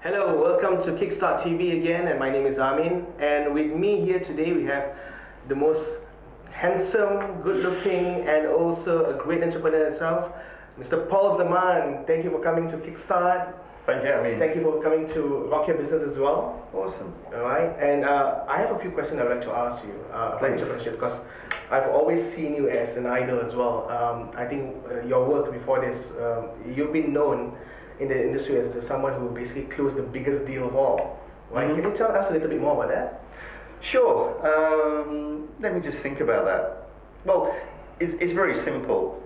Hello, welcome to Kickstart TV again, and my name is Zaman. And with me here today, we have the most handsome, good-looking, and also a great entrepreneur himself, Mr. Paul Zaman. Thank you for coming to Kickstart. Thank you, Amin. Thank you for coming to Rock Your Business as well. Awesome. All right, and I have a few questions I'd like to ask you about Please. entrepreneurship because I've always seen you as an idol as well. I think your work before this, you've been known in the industry as someone who basically closed the biggest deal of all. Right? Mm-hmm. Can you tell us a little bit more about that? Sure. Let me just think about that. Well, it's very simple.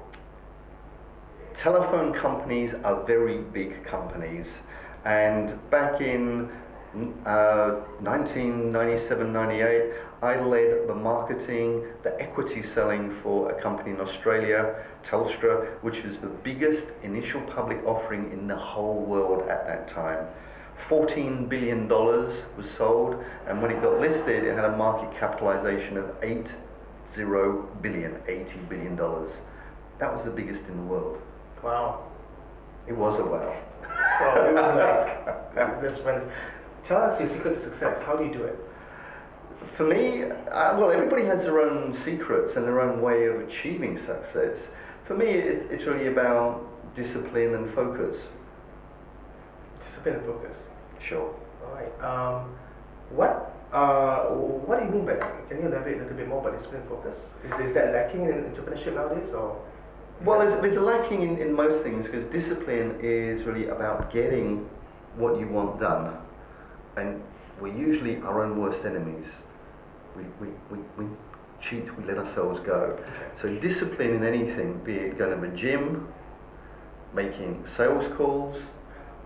Telephone companies are very big companies, and back in 1997-98, I led the marketing, the equity selling for a company in Australia, Telstra, which was the biggest initial public offering in the whole world at that time. $14 billion was sold, and when it got listed, it had a market capitalization of $80 billion. That was the biggest in the world. Wow. It was a wow. Well, it was like this one. Tell us your secret to success. How do you do it? For me, well, everybody has their own secrets and their own way of achieving success. For me, it's really about discipline and focus. Discipline and focus. Sure. All right. What do you mean by that? Can you elaborate a little bit more about discipline and focus? Is that lacking in entrepreneurship nowadays, or? Well, there's a lacking in most things, because discipline is really about getting what you want done, and we're usually our own worst enemies. We cheat, we let ourselves go. So discipline in anything, be it going to the gym, making sales calls,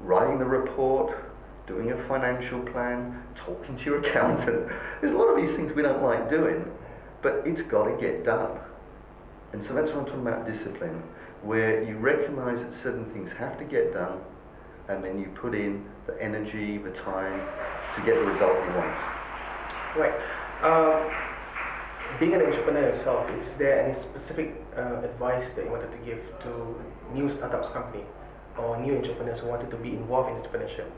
writing the report, doing a financial plan, talking to your accountant. There's a lot of these things we don't like doing, but it's got to get done. And so that's what I'm talking about, discipline, where you recognize that certain things have to get done, and then you put in the energy, the time to get the result you want. Right. Being an entrepreneur yourself, is there any specific advice that you wanted to give to new startups company or new entrepreneurs who wanted to be involved in entrepreneurship?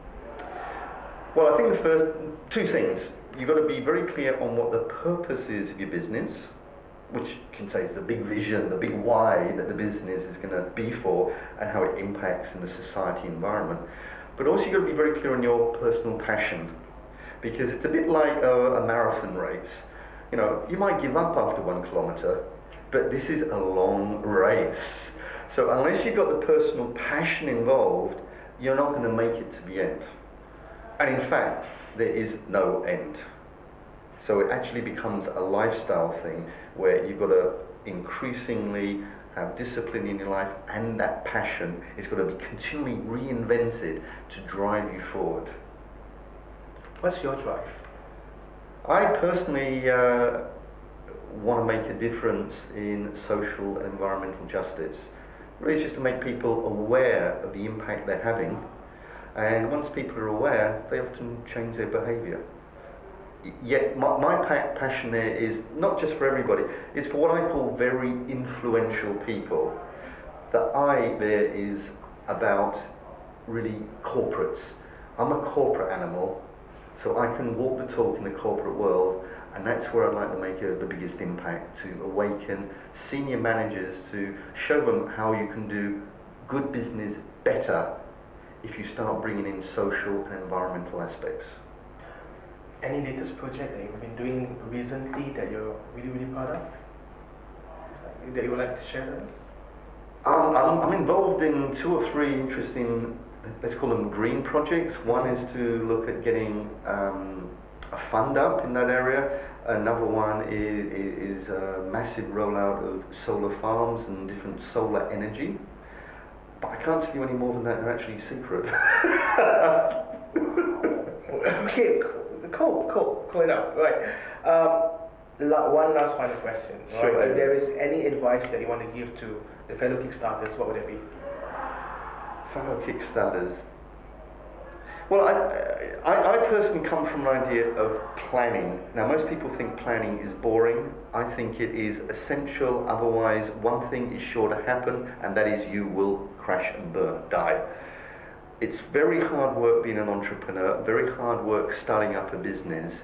Well, I think the first two things, you've got to be very clear on what the purpose is of your business, which you can say is the big vision, the big why that the business is going to be for, and how it impacts in the society environment. But also you've got to be very clear on your personal passion, because it's a bit like a marathon race. You know, you might give up after 1 kilometer, but this is a long race. So unless you've got the personal passion involved, you're not going to make it to the end. And in fact, there is no end. So it actually becomes a lifestyle thing where you've got to increasingly have discipline in your life, and that passion is going to be continually reinvented to drive you forward. What's your drive? I personally want to make a difference in social and environmental justice. Really, it's just to make people aware of the impact they're having, and once people are aware, they often change their behaviour. Yet my passion there is not just for everybody, it's for what I call very influential people. The I there is about really corporates. I'm a corporate animal, so I can walk the talk in the corporate world, and that's where I'd like to make the biggest impact, to awaken senior managers, to show them how you can do good business better if you start bringing in social and environmental aspects. Any latest project that you've been doing recently that you're really, really proud of? That you would like to share with us? I'm involved in 2 or 3 interesting, let's call them green projects. One is to look at getting a fund up in that area. Another one is a massive rollout of solar farms and different solar energy. But I can't tell you any more than that, they're actually secret. Okay, cool enough. Right. One last final question. Sure. Right? If there is any advice that you want to give to the fellow Kickstarters, what would it be? Fellow Kickstarters. Well, I personally come from an idea of planning. Now, most people think planning is boring. I think it is essential. Otherwise, one thing is sure to happen, and that is you will crash and burn, die. It's very hard work being an entrepreneur, very hard work starting up a business,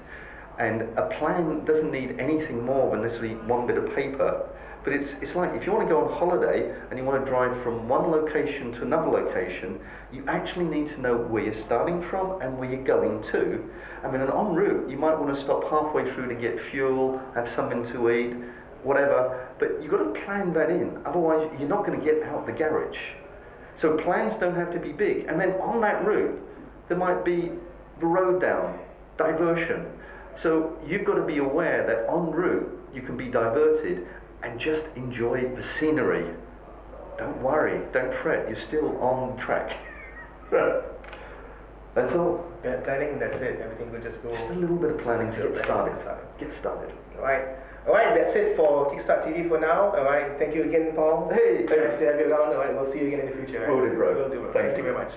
and a plan doesn't need anything more than necessarily one bit of paper. But it's like if you want to go on holiday and you want to drive from one location to another location, you actually need to know where you're starting from and where you're going to. I mean, and en route, you might want to stop halfway through to get fuel, have something to eat, whatever, but you've got to plan that in, otherwise you're not going to get out the garage. So plans don't have to be big. And then on that route, there might be the road down, diversion. So you've got to be aware that en route, you can be diverted and just enjoy the scenery. Don't worry, don't fret, you're still on track. That's all. Planning, that's it. Everything will just go. Just a little bit of planning to get started. Get started. Alright, that's it for Kickstart TV for now. Alright, thank you again, Paul. Hey, Nice to have you around. Alright, we'll see you again in the future. Will do, bro. Will do, bro. Thank you very much.